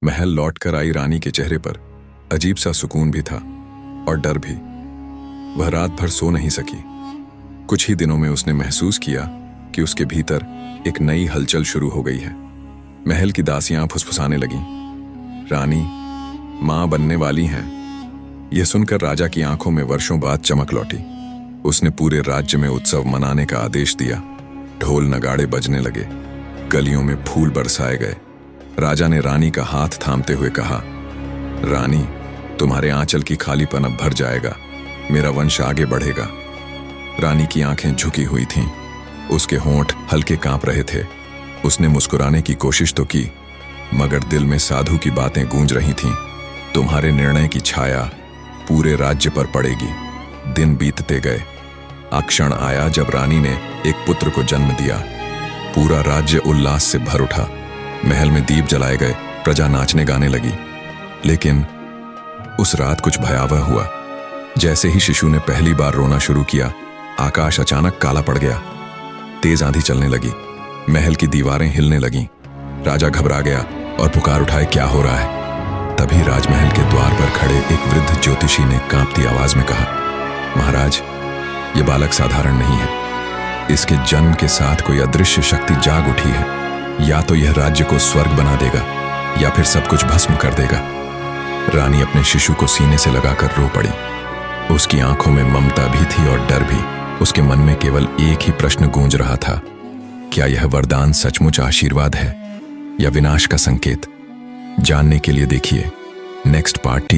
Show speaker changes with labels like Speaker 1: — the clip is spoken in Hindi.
Speaker 1: महल लौटकर आई रानी के चेहरे पर अजीब सा सुकून भी था और डर भी। वह रात भर सो नहीं सकी। कुछ ही दिनों में उसने महसूस किया कि उसके भीतर एक नई हलचल शुरू हो गई है। महल की दासियां फुसफुसाने लगीं, रानी मां बनने वाली हैं। यह सुनकर राजा की आंखों में वर्षों बाद चमक लौटी। उसने पूरे राज्य में उत्सव मनाने का आदेश दिया। ढोल नगाड़े बजने लगे, गलियों में फूल बरसाए गए। राजा ने रानी का हाथ थामते हुए कहा, रानी, तुम्हारे आंचल की खालीपन अब भर जाएगा, मेरा वंश आगे बढ़ेगा। रानी की आंखें झुकी हुई थीं, उसके होंठ हल्के कांप रहे थे। उसने मुस्कुराने की कोशिश तो की, मगर दिल में साधु की बातें गूंज रही थीं। तुम्हारे निर्णय की छाया पूरे राज्य पर पड़ेगी। दिन बीतते गए। क्षण आया जब रानी ने एक पुत्र को जन्म दिया। पूरा राज्य उल्लास से भर उठा। महल में दीप जलाए गए, प्रजा नाचने गाने लगी। लेकिन उस रात कुछ भयावह हुआ। जैसे ही शिशु ने पहली बार रोना शुरू किया, आकाश अचानक काला पड़ गया। तेज आंधी चलने लगी, महल की दीवारें हिलने लगीं। राजा घबरा गया और पुकार उठाए, क्या हो रहा है? तभी राजमहल के द्वार पर खड़े एक वृद्ध ज्योतिषी ने कांपती आवाज में कहा, महाराज, ये बालक साधारण नहीं है। इसके जन्म के साथ कोई अदृश्य शक्ति जाग उठी है। या तो यह राज्य को स्वर्ग बना देगा या फिर सब कुछ भस्म कर देगा। रानी अपने शिशु को सीने से लगाकर रो पड़ी। उसकी आंखों में ममता भी थी और डर भी। उसके मन में केवल एक ही प्रश्न गूंज रहा था, क्या यह वरदान सचमुच आशीर्वाद है या विनाश का संकेत? जानने के लिए देखिए नेक्स्ट पार्ट।